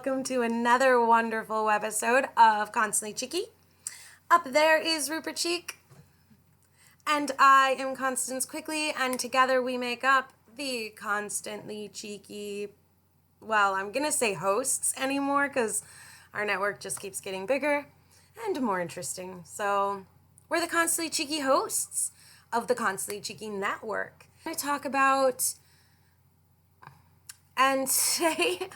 welcome to another wonderful webisode of Constantly Cheeky. Up there is Rupert Teak, and I am Constance Quigley, and together we make up the Constantly Cheeky, well, I'm gonna say hosts anymore because our network just keeps getting bigger and more interesting. So we're the Constantly Cheeky hosts of the Constantly Cheeky network. I'm gonna talk about, and today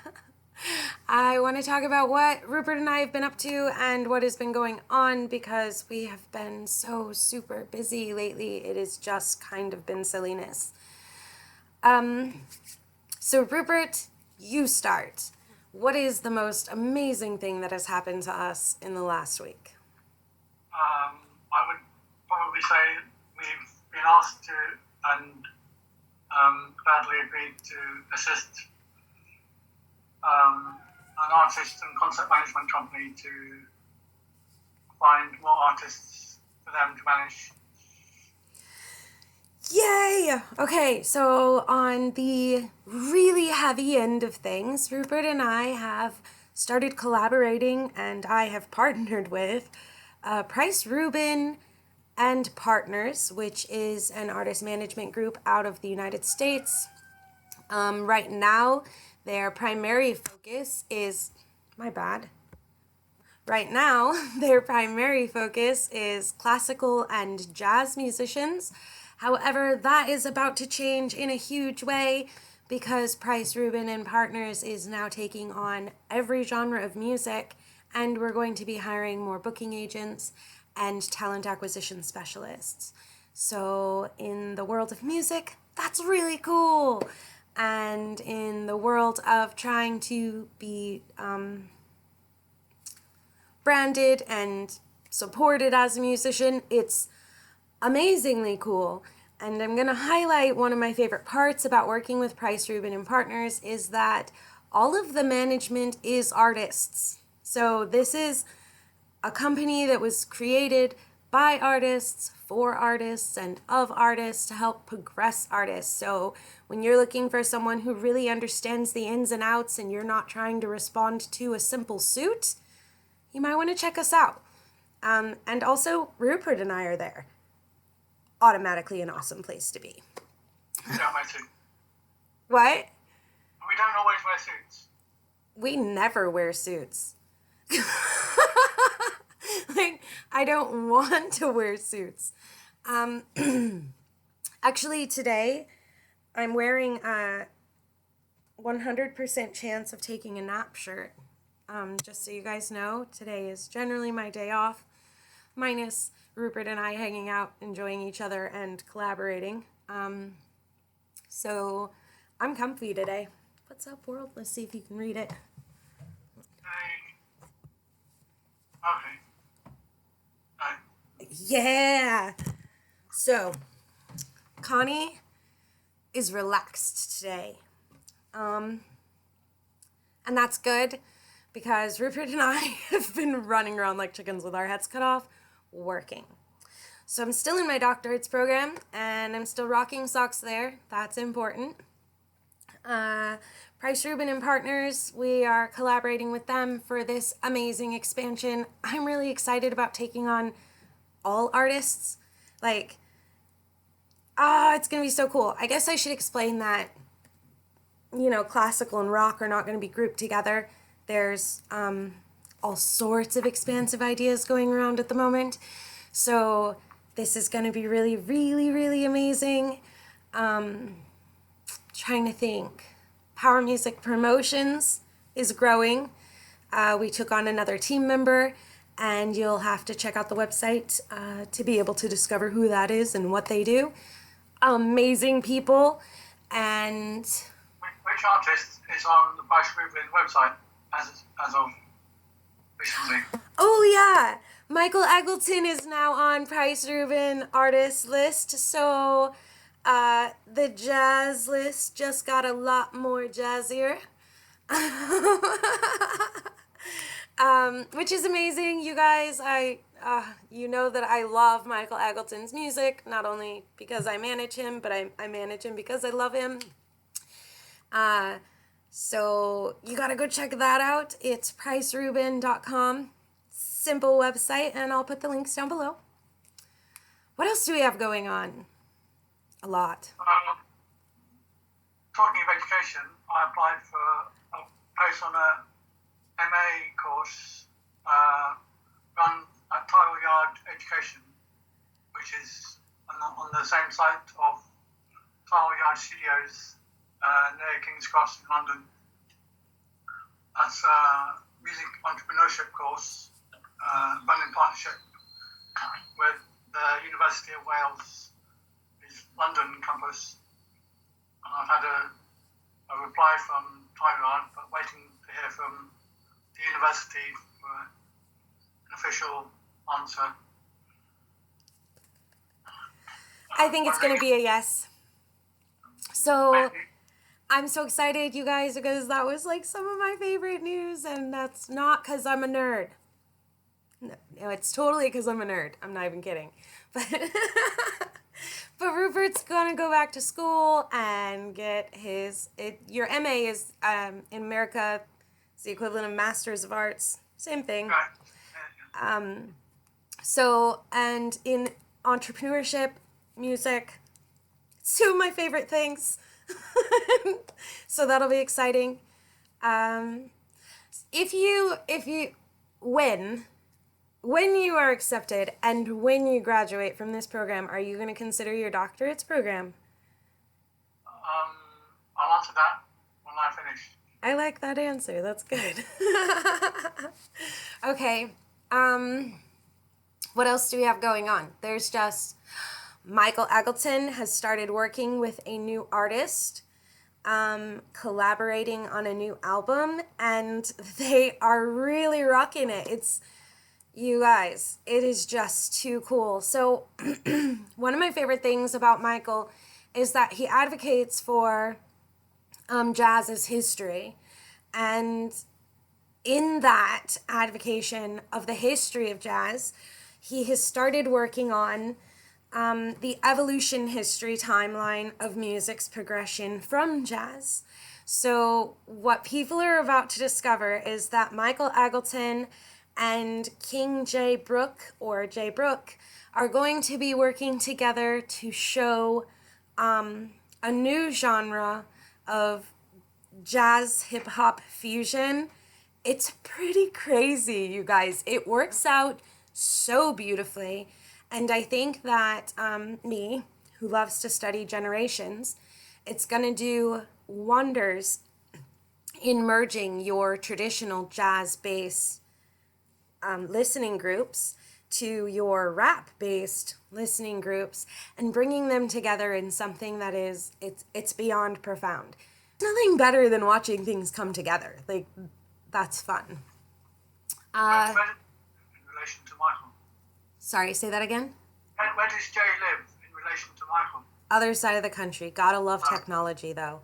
I want to talk about what Rupert and I have been up to and what has been going on, because we have been so super busy lately. It has just kind of been silliness. So Rupert, you start. What is the most amazing thing that has happened to us in the last week? I would probably say we've been asked to and gladly agreed to assist an artist and concept management company to find more artists for them to manage. Yay! Okay, so on the really heavy end of things, Rupert and I have started collaborating, and I have partnered with Price Rubin and Partners, which is an artist management group out of the United States. Right now, their primary focus is, Right now, their primary focus is classical and jazz musicians. However, that is about to change in a huge way because Price Rubin and Partners is now taking on every genre of music, and we're going to be hiring more booking agents and talent acquisition specialists. So in the world of music, that's really cool. And in the world of trying to be branded and supported as a musician, it's amazingly cool. And I'm going to highlight one of my favorite parts about working with Price Rubin and Partners is that all of the management is artists. So this is a company that was created by artists, for artists, and of artists to help progress artists. So when you're looking for someone who really understands the ins and outs and you're not trying to respond to a simple suit, you might want to check us out. And also, Rupert and I are there. Automatically an awesome place to be. We don't wear suits. What? We don't always wear suits. We never wear suits. Like, I don't want to wear suits. Actually, today, I'm wearing a 100% chance of taking a nap shirt. Just so you guys know, today is generally my day off, minus Rupert and I hanging out, enjoying each other, and collaborating. So I'm comfy today. What's up, world? Let's see if you can read it. Okay. Yeah! So, Connie is relaxed today. And that's good, because Rupert and I have been running around like chickens with our heads cut off, working. So I'm still in my doctorate's program, and I'm still rocking socks there. That's important. Price Rubin and Partners, we are collaborating with them for this amazing expansion. I'm really excited about taking on all artists. Like, it's gonna be so cool. I guess I should explain that, classical and rock are not gonna be grouped together. There's all sorts of expansive ideas going around at the moment. So this is gonna be really, really, really amazing. Trying to think. Power Music Promotions is growing. We took on another team member, and you'll have to check out the website to be able to discover who that is and what they do. Amazing people. And which artist is on the Price Rubin website as of recently? Oh yeah, Michael Eggleton is now on Price Rubin artist list. So the jazz list just got a lot more jazzier. Which is amazing, you guys. You know that I love Michael Eggleton's music, not only because I manage him, but I manage him because I love him. So you gotta go check that out. It's pricerubin.com. Simple website, and I'll put the links down below. What else do we have going on? A lot. Talking of education, I applied for a place on a MA course run at Tile Yard Education, which is on the same site of Tile Yard Studios near King's Cross in London. That's a music entrepreneurship course run in partnership with the University of Wales' London campus. And I've had a reply from Tile Yard, but waiting to hear from the university for an official answer. I think it's going to be a yes. So I'm so excited, you guys, because that was like some of my favorite news, and that's not because I'm a nerd. No, it's totally because I'm a nerd. I'm not even kidding. But Rupert's going to go back to school and get your MA is, in America, it's the equivalent of Masters of Arts. Same thing. Right. So, and in entrepreneurship, music, it's two of my favorite things. So that'll be exciting. When you are accepted and when you graduate from this program, are you going to consider your doctorate's program? I'll answer that when I finish. I like that answer. That's good. Okay. What else do we have going on? There's just Michael Eggleton has started working with a new artist, collaborating on a new album, and they are really rocking it. You guys, it is just too cool. So one of my favorite things about Michael is that he advocates for jazz's history. And in that advocation of the history of jazz, he has started working on the evolution history timeline of music's progression from jazz. So what people are about to discover is that Michael Eggleton and King J. Brooke, or J. Brooke, are going to be working together to show a new genre of jazz hip-hop fusion. It's pretty crazy, you guys. It works out so beautifully. And I think that me, who loves to study generations, it's going to do wonders in merging your traditional jazz-based listening groups to your rap-based listening groups and bringing them together in something that it's beyond profound. Nothing better than watching things come together. Like, that's fun. In relation to Michael. Sorry, say that again? Where does Jay live in relation to Michael? Other side of the country. Gotta love technology, though.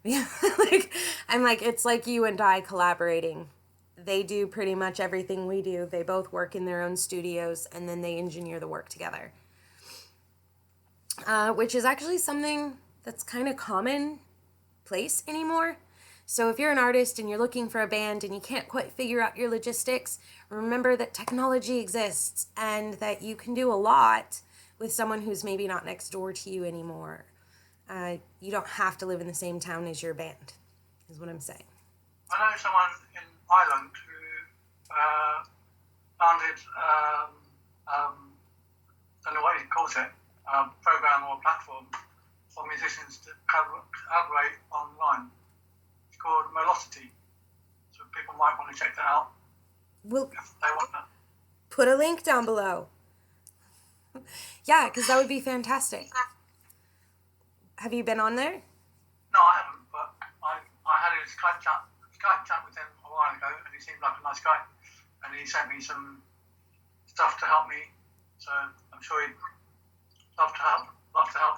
It's like you and I collaborating. They do pretty much everything we do. They both work in their own studios, and then they engineer the work together. Which is actually something that's kind of commonplace anymore. So if you're an artist and you're looking for a band and you can't quite figure out your logistics, remember that technology exists and that you can do a lot with someone who's maybe not next door to you anymore. You don't have to live in the same town as your band, is what I'm saying. I know someone in Ireland who founded, I don't know what he calls it, a program or platform for musicians to collaborate online. It's called Melocity, so people might want to check that out. We'll if they want to. put a link down below. Yeah, because that would be fantastic. Have you been on there? No, I haven't, but I had a Skype chat with him a while ago, and he seemed like a nice guy, and he sent me some stuff to help me, so I'm sure he'd love to help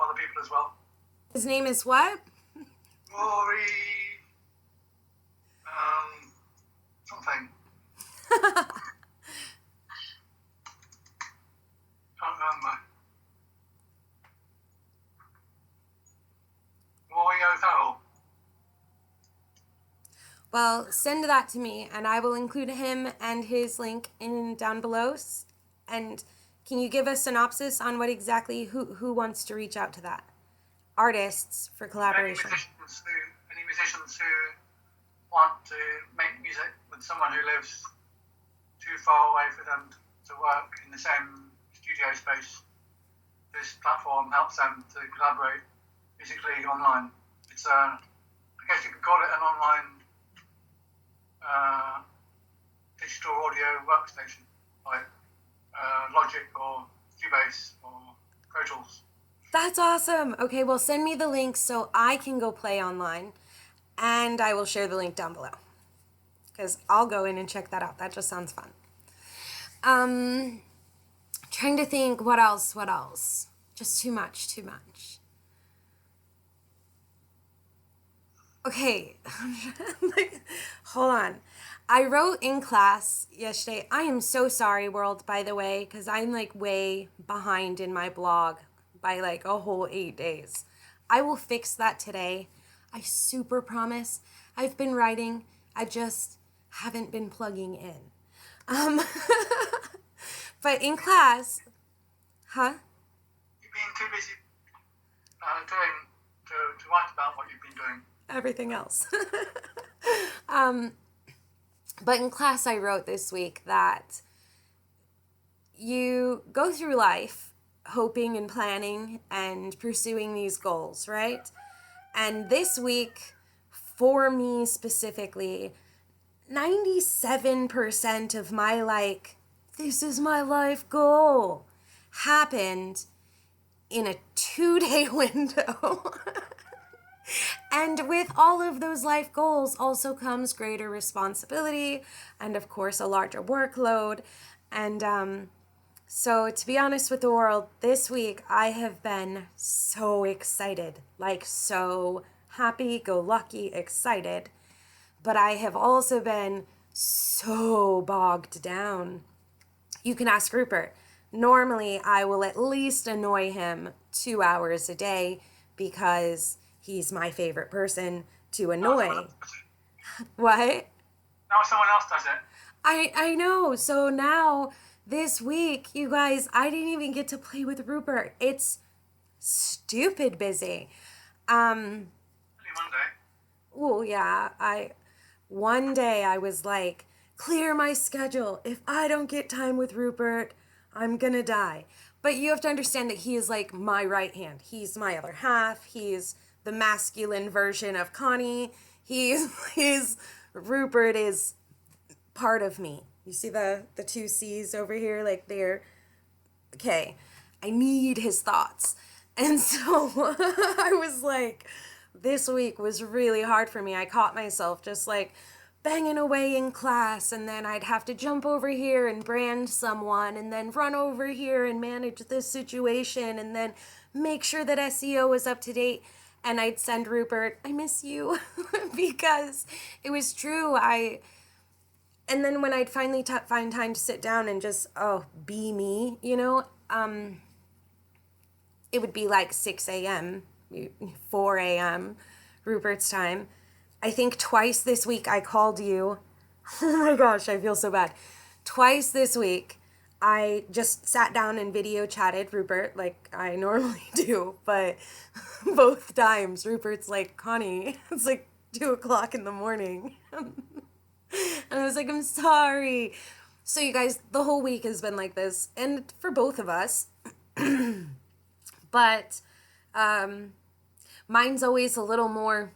other people as well. His name is what? Rory something. Can't remember. Rory O'Farrell. Well, send that to me, and I will include him and his link in down below. And can you give a synopsis on what exactly who wants to reach out to that? Artists for collaboration. Any musicians who want to make music with someone who lives too far away for them to work in the same studio space. This platform helps them to collaborate musically online. It's I guess you could call it an online digital audio workstation, like Logic or Cubase or Pro Tools. That's awesome. Okay, well, send me the link so I can go play online, and I will share the link down below because I'll go in and check that out. That just sounds fun. Trying to think what else. Just too much. Okay, hold on. I wrote in class yesterday, I am so sorry, world, by the way, because I'm like way behind in my blog by like a whole 8 days. I will fix that today. I super promise. I've been writing. I just haven't been plugging in. But in class, huh? You've been too busy to write about what you've been doing. Everything else. But in class, I wrote this week that you go through life hoping and planning and pursuing these goals, right? And this week, for me specifically, 97% of my this is my life goal happened in a 2-day window. And with all of those life goals also comes greater responsibility and, of course, a larger workload. And so, to be honest with the world, this week I have been so excited, like so happy-go-lucky excited. But I have also been so bogged down. You can ask Rupert. Normally, I will at least annoy him 2 hours a day because he's my favorite person to annoy. What? Now someone else does it. I know. So now, this week, you guys, I didn't even get to play with Rupert. It's stupid busy. Only one day. Oh, yeah. One day I was like, clear my schedule. If I don't get time with Rupert, I'm gonna die. But you have to understand that he is like my right hand. He's my other half. He's the masculine version of Connie. Rupert is part of me. You see the two C's over here? Like they're, okay, I need his thoughts. And so I was like, this week was really hard for me. I caught myself just like banging away in class, and then I'd have to jump over here and brand someone, and then run over here and manage this situation, and then make sure that SEO was up to date. And I'd send Rupert, I miss you, because it was true. And then when I'd finally find time to sit down and just, be me, it would be like 6 a.m., 4 a.m., Rupert's time. I think twice this week I called you. Oh my gosh, I feel so bad. Twice this week, I just sat down and video chatted Rupert like I normally do, but both times Rupert's like, Connie, it's like 2 o'clock in the morning. And I was like, I'm sorry. So you guys, the whole week has been like this, and for both of us. But mine's always a little more,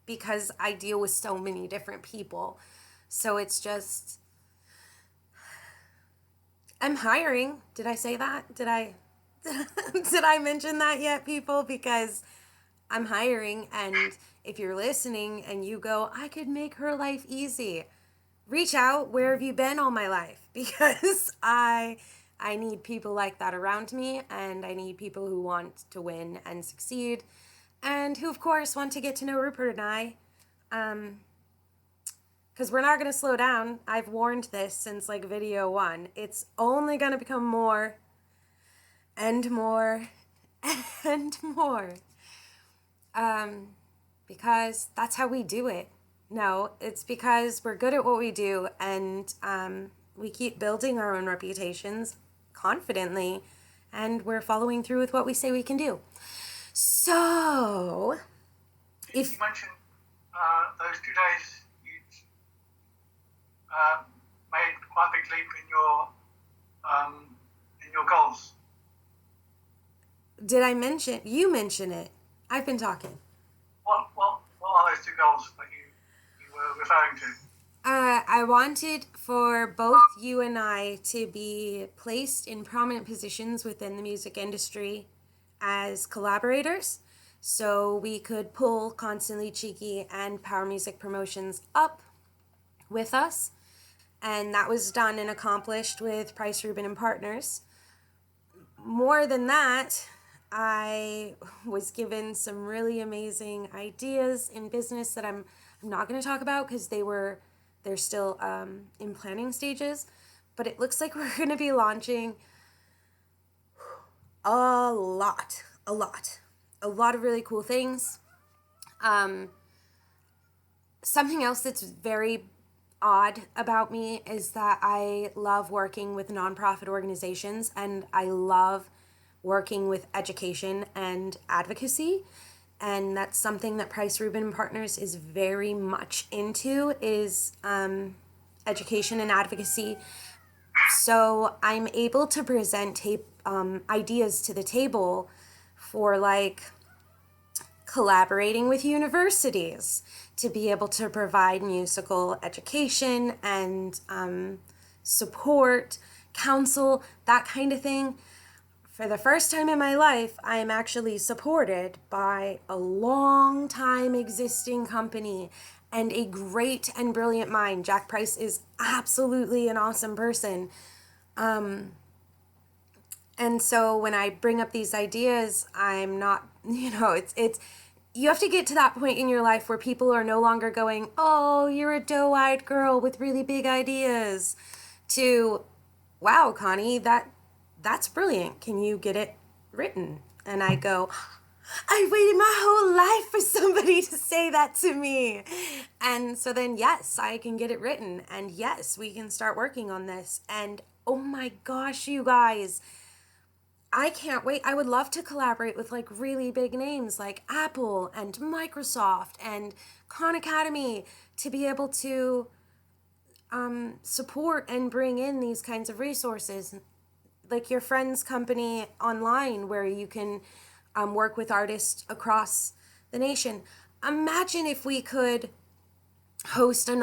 because I deal with so many different people. So it's just, I'm hiring. Did I say that? Did I mention that yet, people? Because I'm hiring, and if you're listening and you go, I could make her life easy, reach out. Where have you been all my life? Because I need people like that around me, and I need people who want to win and succeed, and who, of course, want to get to know Rupert and I, because we're not going to slow down. I've warned this since, like, video 1. It's only going to become more and more and more. because that's how we do it. No, it's because we're good at what we do, and we keep building our own reputations confidently, and we're following through with what we say we can do. So, if you mentioned those 2 days, you made quite a big leap in your goals. Did I mention? You mention it. I've been talking. What are those 2 goals that you were referring to? I wanted for both you and I to be placed in prominent positions within the music industry as collaborators, so we could pull ConstantlyCheeky and Power Music Promotions up with us, and that was done and accomplished with Price Rubin and Partners. More than that, I was given some really amazing ideas in business that I'm not going to talk about because they're still in planning stages, but it looks like we're going to be launching a lot of really cool things. Something else that's very odd about me is that I love working with nonprofit organizations, and I love working with education and advocacy. And that's something that Price Rubin and Partners is very much into, is education and advocacy. So I'm able to present ideas to the table for like collaborating with universities to be able to provide musical education and support, counsel, that kind of thing. For the first time in my life, I am actually supported by a long-time existing company and a great and brilliant mind. Jack Price is absolutely an awesome person. And so when I bring up these ideas, I'm not, it's you have to get to that point in your life where people are no longer going, oh, you're a doe-eyed girl with really big ideas, to, wow, Connie, that's brilliant. Can you get it written? And I go, I waited my whole life for somebody to say that to me. And so then, yes, I can get it written. And yes, we can start working on this. And oh my gosh, you guys, I can't wait. I would love to collaborate with like really big names like Apple and Microsoft and Khan Academy to be able to support and bring in these kinds of resources. Like your friend's company online where you can work with artists across the nation. Imagine if we could host a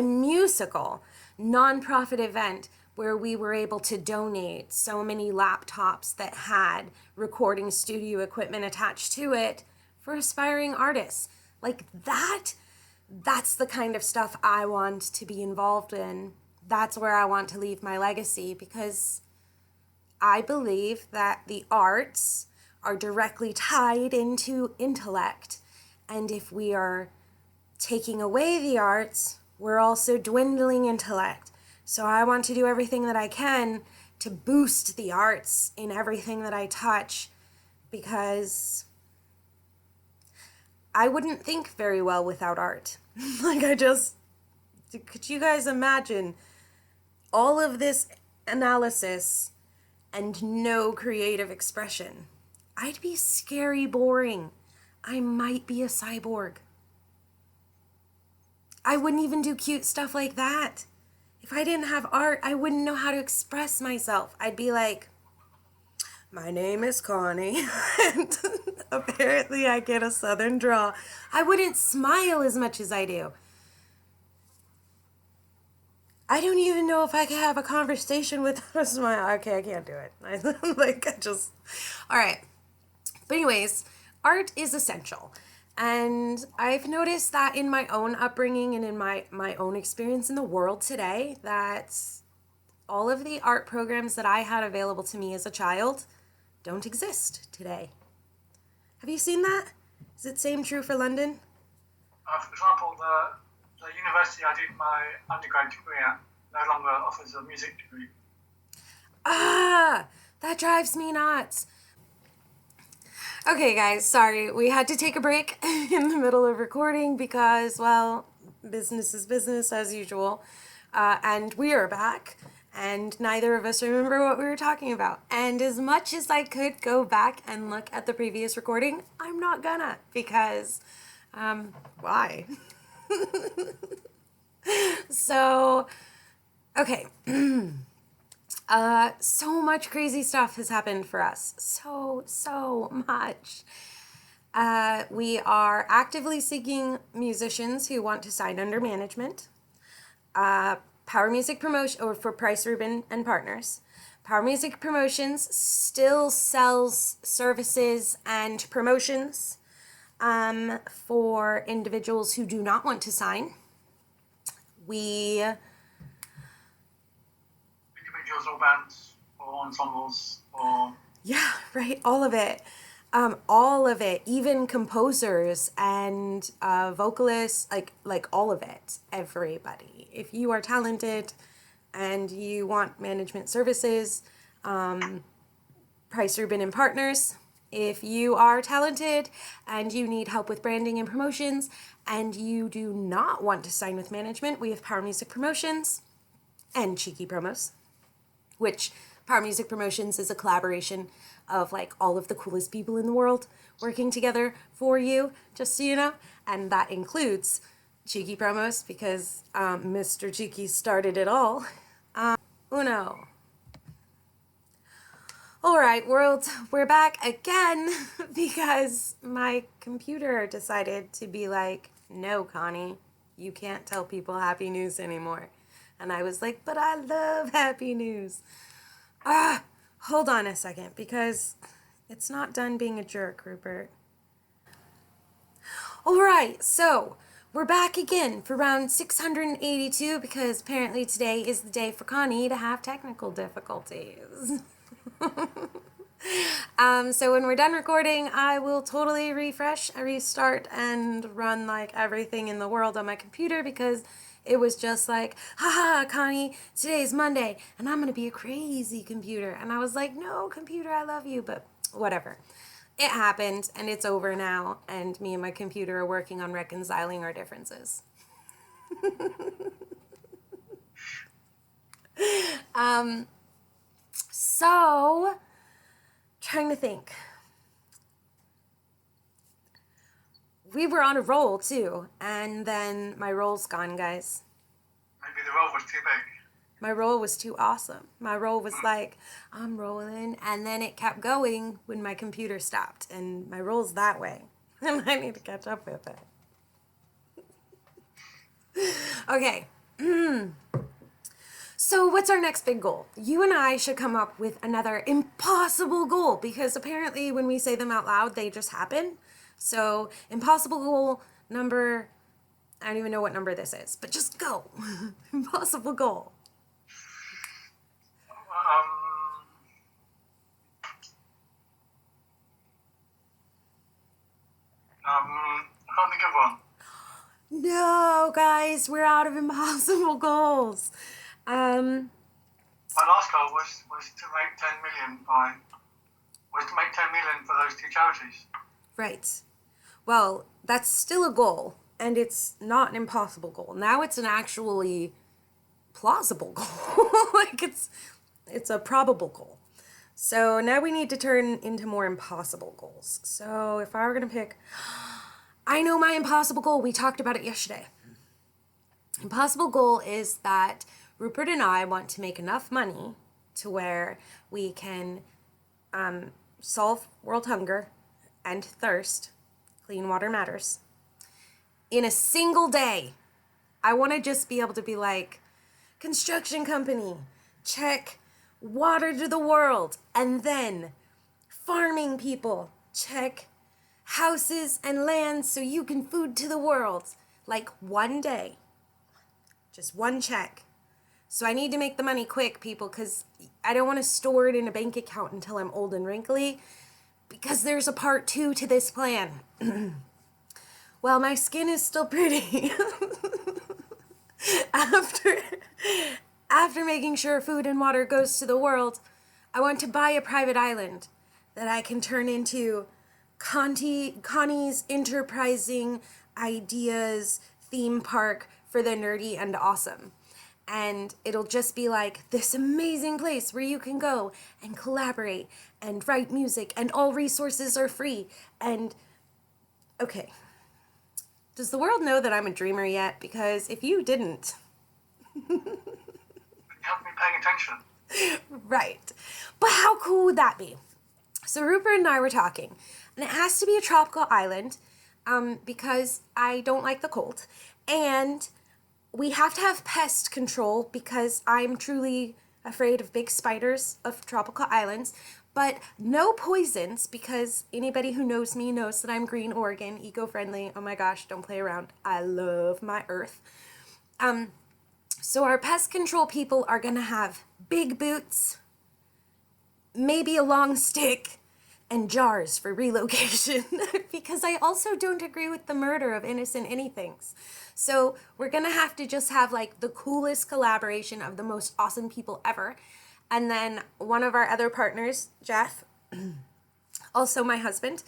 musical nonprofit event where we were able to donate so many laptops that had recording studio equipment attached to it for aspiring artists. Like that's the kind of stuff I want to be involved in. That's where I want to leave my legacy, because I believe that the arts are directly tied into intellect. And if we are taking away the arts, we're also dwindling intellect. So I want to do everything that I can to boost the arts in everything that I touch, because I wouldn't think very well without art. Could you guys imagine all of this analysis and no creative expression? I'd be scary boring. I might be a cyborg. I wouldn't even do cute stuff like that. If I didn't have art, I wouldn't know how to express myself. I'd be like, my name is Connie, and apparently I get a southern drawl. I wouldn't smile as much as I do. I don't even know if I can have a conversation without a smile. Okay, I can't do it. All right. But anyways, art is essential. And I've noticed that in my own upbringing and in my own experience in the world today, that all of the art programs that I had available to me as a child don't exist today. Have you seen that? Is it same true for London? For example, the university I did my undergrad degree at no longer offers a music degree. That drives me nuts. Okay, guys, sorry. We had to take a break in the middle of recording because, well, business is business as usual. And we are back, and neither of us remember what we were talking about. And as much as I could go back and look at the previous recording, I'm not gonna because, why? So, okay. So much crazy stuff has happened for us. So much. We are actively seeking musicians who want to sign under management. Power Music Promotion, or for Price Rubin and Partners. Power Music Promotions still sells services and promotions for individuals who do not want to sign. Individuals or bands or ensembles or... Yeah, right, all of it. All of it, even composers and vocalists, like all of it, everybody. If you are talented and you want management services, Price Rubin and Partners. If you are talented and you need help with branding and promotions and you do not want to sign with management, we have Power Music Promotions and Cheeky Promos, which Power Music Promotions is a collaboration of like all of the coolest people in the world working together for you, just so you know. And that includes Cheeky Promos because Mr. Cheeky started it all. Uno. All right, world, we're back again because my computer decided to be like, no, Connie, you can't tell people happy news anymore. And I was like, but I love happy news. Hold on a second, because it's not done being a jerk, Rupert. All right, so we're back again for round 682 because apparently today is the day for Connie to have technical difficulties. So when we're done recording, I will totally refresh, restart, and run like everything in the world on my computer because it was just like, haha, Connie, today's Monday, and I'm gonna be a crazy computer. And I was like, no, computer, I love you, but whatever. It happened, and it's over now, and me and my computer are working on reconciling our differences. So, trying to think. We were on a roll, too, and then my roll's gone, guys. Maybe the roll was too big. My roll was too awesome. My roll was like, I'm rolling, and then it kept going when my computer stopped, and my roll's that way, and I need to catch up with it. Okay. So what's our next big goal? You and I should come up with another impossible goal because apparently when we say them out loud, they just happen. So impossible goal number, I don't even know what number this is, but just go. Impossible goal. I can't think of one. No, guys, we're out of impossible goals. My last goal was to make 10 million for those two charities. Right. Well, that's still a goal, and it's not an impossible goal. Now it's an actually plausible goal. Like it's a probable goal. So now we need to turn into more impossible goals. So if I were going to pick, I know my impossible goal. We talked about it yesterday. Impossible goal is that Rupert and I want to make enough money to where we can solve world hunger and thirst, clean water matters, in a single day. I want to just be able to be like, construction company, check, water to the world, and then farming people, check, houses and land so you can food to the world. Like one day, just one check. So I need to make the money quick, people, because I don't want to store it in a bank account until I'm old and wrinkly, because there's a part 2 to this plan. Well, my skin is still pretty. After making sure food and water goes to the world, I want to buy a private island that I can turn into Connie's enterprising ideas theme park for the nerdy and awesome. And it'll just be like this amazing place where you can go and collaborate and write music, and all resources are free. And okay, does the world know that I'm a dreamer yet? Because if you didn't, You haven't been paying attention. right. But how cool would that be? So Rupert and I were talking, and it has to be a tropical island, because I don't like the cold, and we have to have pest control because I'm truly afraid of big spiders of tropical islands, but no poisons, because anybody who knows me knows that I'm green Oregon, eco-friendly. Oh my gosh, don't play around. I love my earth. So our pest control people are gonna have big boots, maybe a long stick, and jars for relocation, because I also don't agree with the murder of innocent anythings. So we're gonna have to just have like the coolest collaboration of the most awesome people ever. And then one of our other partners, Jeff, also my husband,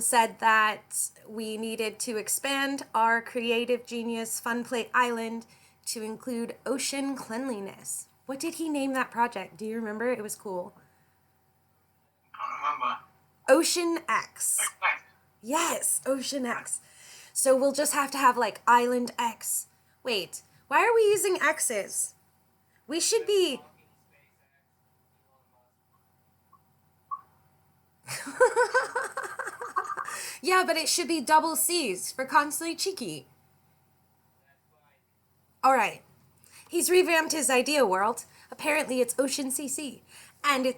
said that we needed to expand our creative genius fun play island to include ocean cleanliness. What did he name that project? Do you remember? It was cool. Can't remember. Ocean X. Okay. Yes, Ocean X. So we'll just have to have like Island X. Wait, why are we using X's? We should be... Yeah, but it should be double C's for ConstantlyCheeky. All right. He's revamped his idea world. Apparently it's Ocean CC. And it...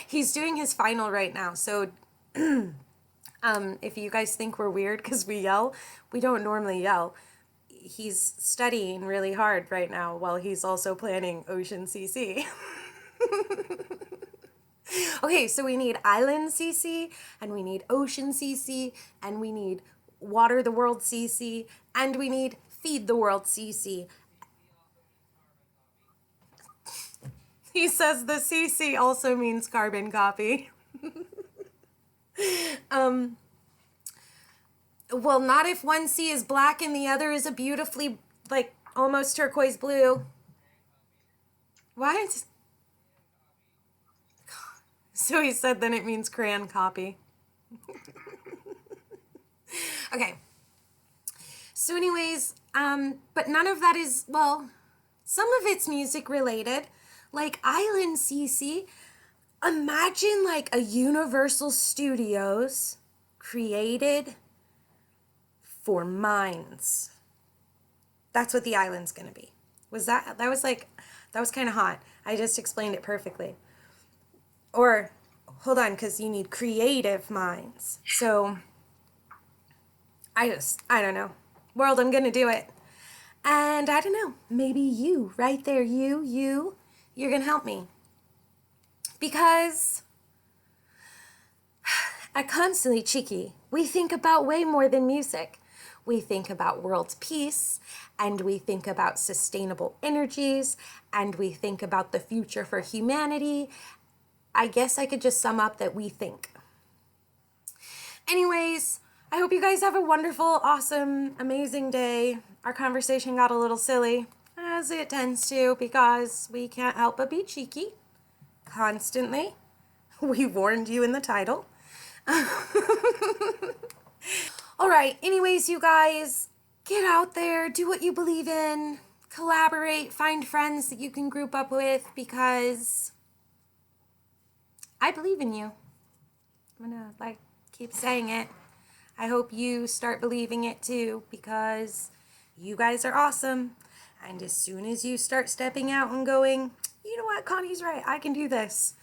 He's doing his final right now, so if you guys think we're weird because we yell, we don't normally yell. He's studying really hard right now while he's also planning Ocean CC. Okay, so we need Island CC, and we need Ocean CC, and we need Water the World CC, and we need Feed the World CC. He says the CC also means carbon copy. Well, not if one C is black and the other is a beautifully, like, almost turquoise blue. What? So he said then it means crayon copy. Okay. So anyways, but none of that is, well, some of it's music related. Like Island CC, imagine like a Universal Studios created for minds. That's what the island's gonna be. That was kind of hot. I just explained it perfectly. Or, hold on, because you need creative minds. So, I don't know. World, I'm gonna do it. And I don't know, maybe you, right there, you're gonna help me. Because at ConstantlyCheeky, we think about way more than music. We think about world peace, and we think about sustainable energies, and we think about the future for humanity. I guess I could just sum up that we think. Anyways, I hope you guys have a wonderful, awesome, amazing day. Our conversation got a little silly, as it tends to, because we can't help but be cheeky. Constantly. We warned you in the title. All right, anyways, you guys, get out there, do what you believe in, collaborate, find friends that you can group up with, because I believe in you. I'm gonna, keep saying it. I hope you start believing it too, because you guys are awesome. And as soon as you start stepping out and going, you know what, Connie's right, I can do this,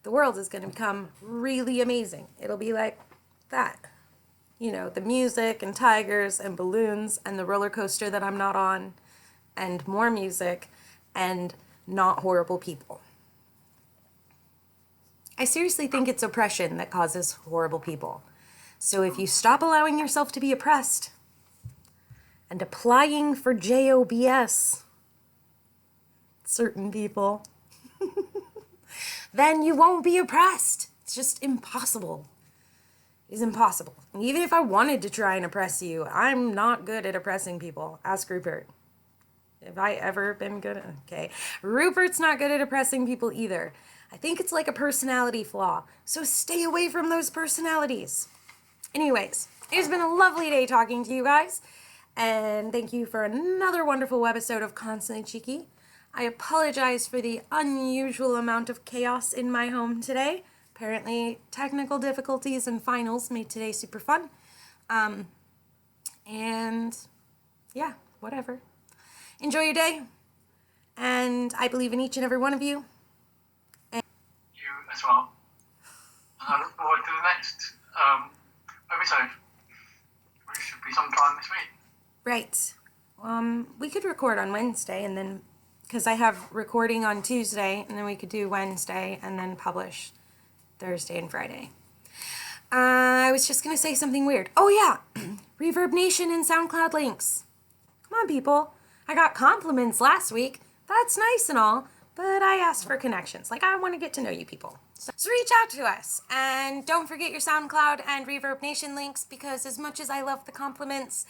the world is going to become really amazing. It'll be like that. You know, the music and tigers and balloons and the roller coaster that I'm not on, and more music and not horrible people. I seriously think it's oppression that causes horrible people. So if you stop allowing yourself to be oppressed and applying for JOBS, certain people, then you won't be oppressed. It's just impossible. It's impossible. And even if I wanted to try and oppress you, I'm not good at oppressing people. Ask Rupert. Have I ever been good at... Okay. Rupert's not good at oppressing people either. I think it's like a personality flaw. So stay away from those personalities. Anyways, it's been a lovely day talking to you guys. And thank you for another wonderful webisode of Constantly Cheeky. I apologize for the unusual amount of chaos in my home today. Apparently, technical difficulties and finals made today super fun. And yeah, whatever. Enjoy your day. And I believe in each and every one of you. You as well. And I look forward to the next episode, which should be sometime this week. Right. We could record on Wednesday and then, because I have recording on Tuesday, and then we could do Wednesday and then publish Thursday and Friday. I was just going to say something weird. Oh yeah, Reverb Nation and SoundCloud links. Come on, people. I got compliments last week. That's nice and all, but I asked for connections. Like, I want to get to know you people. So reach out to us, and don't forget your SoundCloud and Reverb Nation links, because as much as I love the compliments,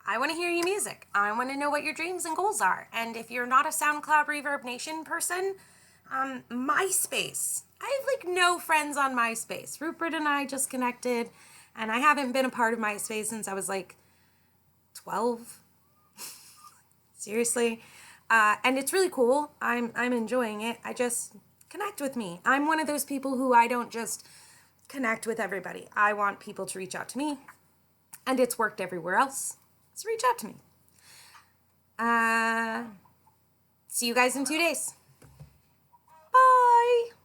I want to hear your music. I want to know what your dreams and goals are. And if you're not a SoundCloud Reverb Nation person, MySpace. I have like no friends on MySpace. Rupert and I just connected, and I haven't been a part of MySpace since I was like 12. Seriously. And it's really cool. I'm enjoying it. I just connect with me. I'm one of those people who I don't just connect with everybody. I want people to reach out to me, and it's worked everywhere else. So reach out to me. See you guys in 2 days. Bye.